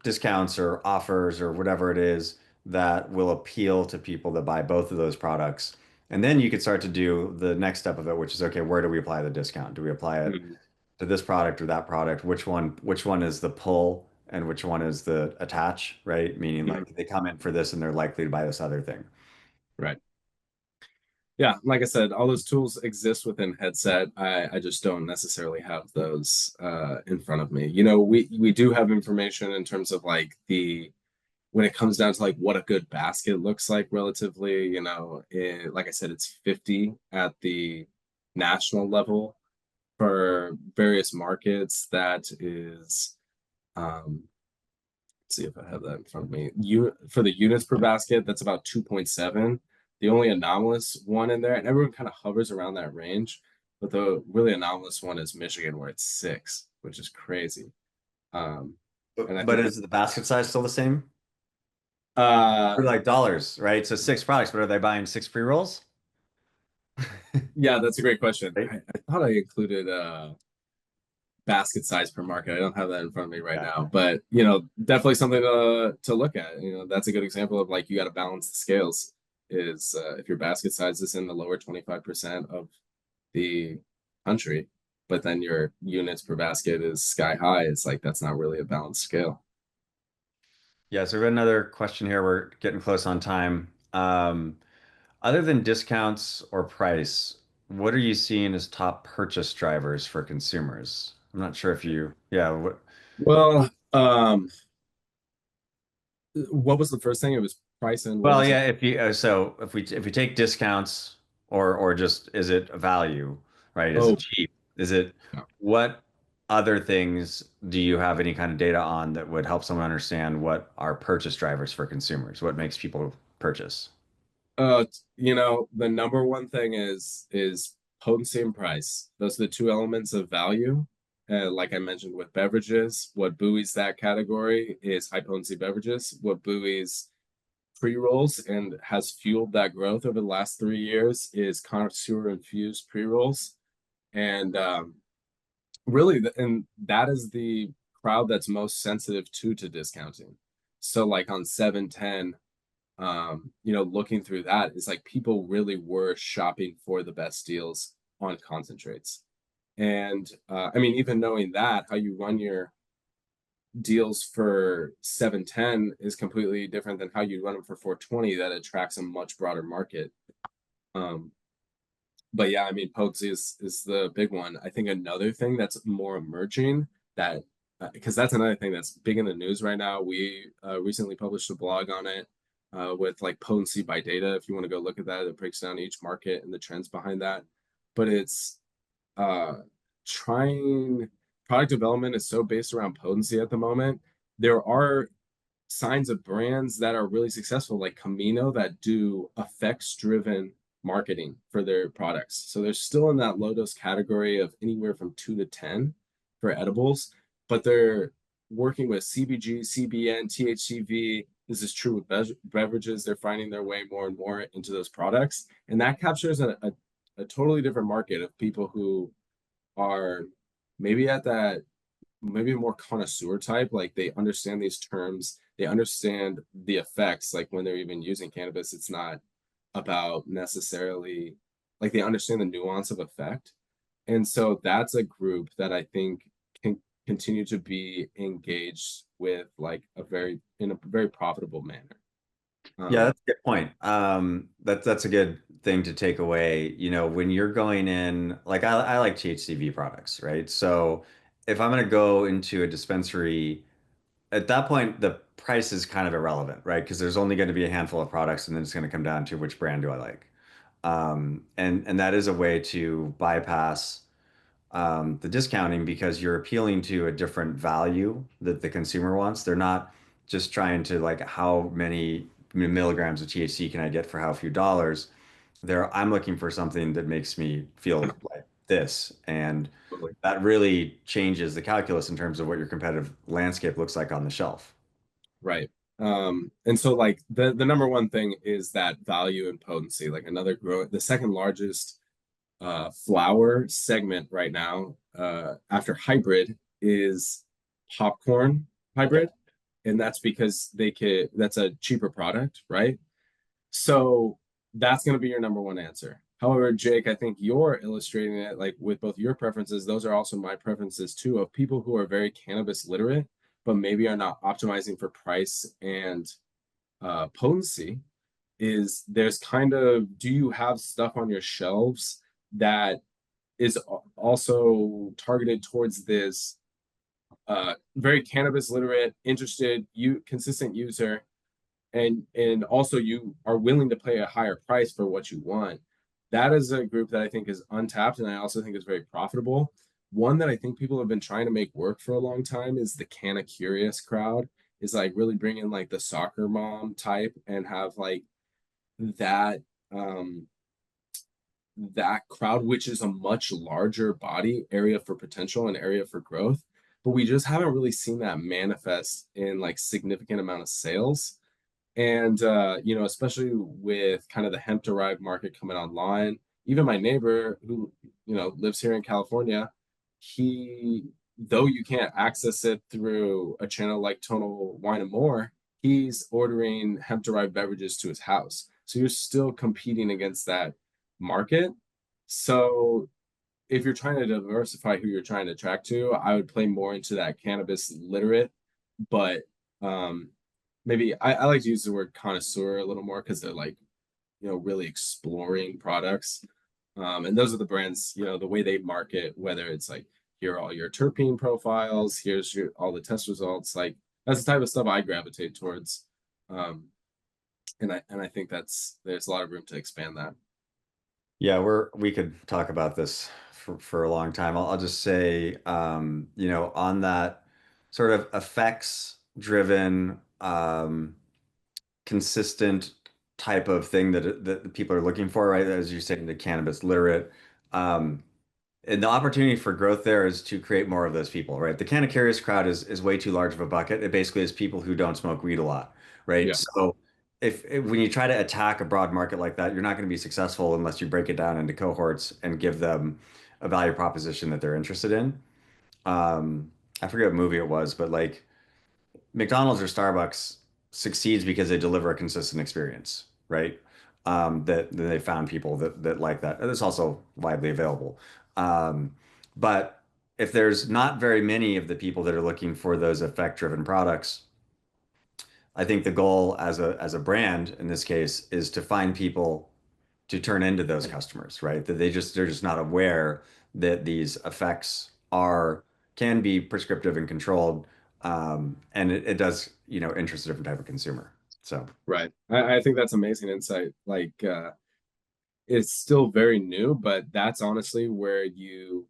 discounts or offers or whatever it is that will appeal to people that buy both of those products. And then you could start to do the next step of it, which is okay, where do we apply the discount? Do we apply it Mhm. to this product or that product? Which one is the pull and which one is the attach, right? Meaning Mhm. like they come in for this and they're likely to buy this other thing. Right. Yeah, like I said, all those tools exist within Headset. I just don't necessarily have those in front of me. We do have information in terms of like the when it comes down to like what a good basket looks like relatively, like I said, it's 50 at the national level for various markets. That is, let's see if I have that in front of me. For the units per basket, that's about 2.7. The only anomalous one in there, and everyone kind of hovers around that range, but the really anomalous one is Michigan, where it's 6, which is crazy. Um, and I But think is the basket size still the same? uh For like dollars, right? So six products, but are they buying six pre-rolls? yeah, that's a great question. Right? I thought I included basket size per market. I don't have that in front of me right Yeah. now, but definitely something to look at. That's a good example of like you got to balance the scales. Is if your basket size is in the lower 25% of the country, but then your units per basket is sky high, it's like that's not really a balanced scale. Yeah, so we got another question here. We're getting close on time. Other than discounts or price, what are you seeing as top purchase drivers for consumers? I'm not sure if you, yeah, Well, what was the first thing? It was price and what well, was it? yeah, if you, so if we take discounts or just is it a value, right? Is it Oh, cheap? Is it no. what other things do you have any kind of data on that would help someone understand what are purchase drivers for consumers? What makes people purchase? The number one thing is potency and price. Those are the two elements of value. Like I mentioned with beverages, what buoys that category is high potency beverages. What buoys pre-rolls and has fueled that growth over the last 3 years is connoisseur infused pre-rolls. And really, and that is the crowd that's most sensitive to discounting. So like on 710, looking through that, it's like people really were shopping for the best deals on concentrates. And I mean, even knowing that, how you run your deals for 710 is completely different than how you run them for 420. That attracts a much broader market. Um, but yeah, I mean, potency is the big one. I think another thing that's more emerging that because that's another thing that's big in the news right now. We recently published a blog on it with like potency by data. If you want to go look at that, it breaks down each market and the trends behind that. But it's uh, trying product development is so based around potency at the moment. There are signs of brands that are really successful, like Camino, that do effects driven marketing for their products. So they're still in that low dose category of anywhere from 2 to 10 for edibles, but they're working with CBG, CBN, THCV. This is true with beverages. They're finding their way more and more into those products. And that captures a totally different market of people who are maybe at that maybe more connoisseur type, like they understand these terms, they understand the effects, like when they're even using cannabis, it's not about necessarily like they understand the nuance of effect. And so that's a group that I think can continue to be engaged with like in a very profitable manner. Yeah, Um, that's a good point. That's a good thing to take away. You know, when you're going in, like I like THCV products, right? So if I'm gonna go into a dispensary, at that point the price is kind of irrelevant, right? Because there's only going to be a handful of products, and then it's going to come down to which brand do I like. And that is a way to bypass the discounting because you're appealing to a different value that the consumer wants. They're not just trying to like how many milligrams of THC can I get for how few dollars. I'm looking for something that makes me feel like this, and that really changes the calculus in terms of what your competitive landscape looks like on the shelf. right. And so like the number one thing is that value and potency, like the second largest flower segment right now after hybrid is popcorn Okay. hybrid, and that's because that's a cheaper product, right? So that's going to be your number one answer. However, Jake, I think you're illustrating it like with both your preferences. Those are also my preferences too, of people who are very cannabis literate, but maybe are not optimizing for price and potency. Is there's kind of, do you have stuff on your shelves that is also targeted towards this very cannabis literate, interested, consistent user and also you are willing to pay a higher price for what you want. That is a group that I think is untapped, and I also think is very profitable. One that I think people have been trying to make work for a long time is the Canna Curious crowd. Is like really bring in like the soccer mom type and have like that um that crowd, which is a much larger body area for potential and area for growth. But we just haven't really seen that manifest in like significant amount of sales. And especially with kind of the hemp derived market coming online, even my neighbor who, lives here in California, he, though you can't access it through a channel like Tonal Wine and More, he's ordering hemp derived beverages to his house. So you're still competing against that market. So if you're trying to diversify who you're trying to attract to, I would play more into that cannabis literate, but um, maybe I like to use the word connoisseur a little more because they're like, really exploring products. And those are the brands, the way they market, whether it's like, here are all your terpene profiles, here's all the test results. Like that's the type of stuff I gravitate towards. Um, and I think there's a lot of room to expand that. Yeah, we could talk about this for a long time. I'll just say, on that sort of effects driven, consistent type of thing that people are looking for, right? As you're saying, the cannabis literate. Um, and the opportunity for growth there is to create more of those people, right? The Canna Curious crowd is way too large of a bucket. It basically is people who don't smoke weed a lot, right? Yeah, So if when you try to attack a broad market like that, you're not going to be successful unless you break it down into cohorts and give them a value proposition that they're interested in. Um, I forget what movie it was, but like McDonald's or Starbucks succeeds because they deliver a consistent experience, right? That they found people that like that. And it's also widely available. But if there's not very many of the people that are looking for those effect-driven products, I think the goal as a brand in this case is to find people to turn into those customers, right? That they're just not aware that these effects are can be prescriptive and controlled, and it does, interest a different type of consumer. So right. I think that's amazing insight. Like it's still very new, but that's honestly where you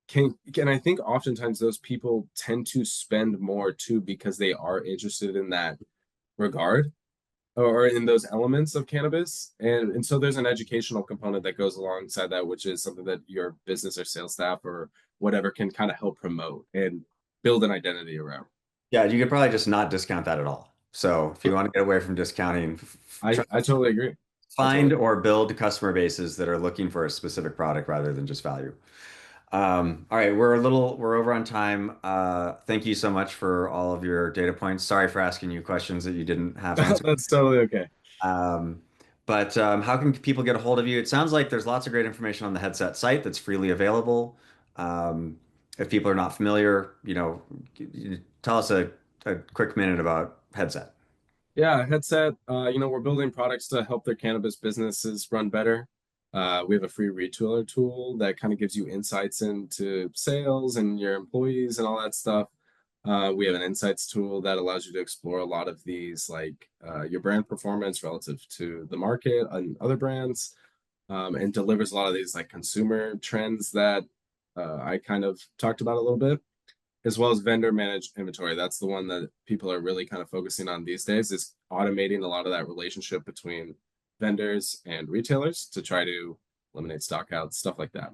can I think oftentimes those people tend to spend more too because they are interested in that regard or in those elements of cannabis. And so there's an educational component that goes alongside that, which is something that your business or sales staff or whatever can kind of help promote and build an identity around. yeah, you could probably just not discount that at all. So if you want to get away from discounting, try I to totally agree. I totally find agree. or build customer bases that are looking for a specific product rather than just value. All right, we're over on time. Thank you so much for all of your data points. Sorry for asking you questions that you didn't have answered. That's totally okay. Um, but how can people get a hold of you? It sounds like there's lots of great information on the headset site that's freely available. Um, if people are not familiar, tell us a quick minute about headset. Yeah, headset. We're building products to help their cannabis businesses run better. We have a free retailer tool that kind of gives you insights into sales and your employees and all that stuff. We have an insights tool that allows you to explore a lot of these, like your brand performance relative to the market and other brands, and delivers a lot of these like consumer trends that I kind of talked about a little bit as well as vendor managed inventory. That's the one that people are really kind of focusing on these days is automating a lot of that relationship between vendors and retailers to try to eliminate stockouts, stuff like that.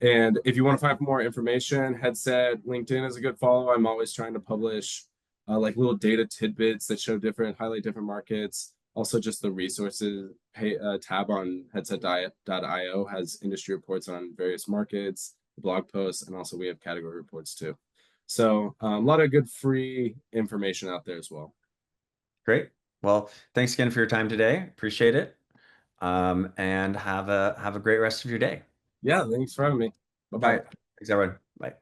And if you want to find more information, Headset, LinkedIn is a good follow. I'm always trying to publish like little data tidbits that show highlight different markets. Also, just the resources tab on headset.io has industry reports on various markets, blog posts, and also we have category reports too. So a lot of good free information out there as well. Great. Well, thanks again for your time today. Appreciate it. And have a great rest of your day. Yeah, thanks for having me. Bye All bye. right. Thanks, everyone. Bye.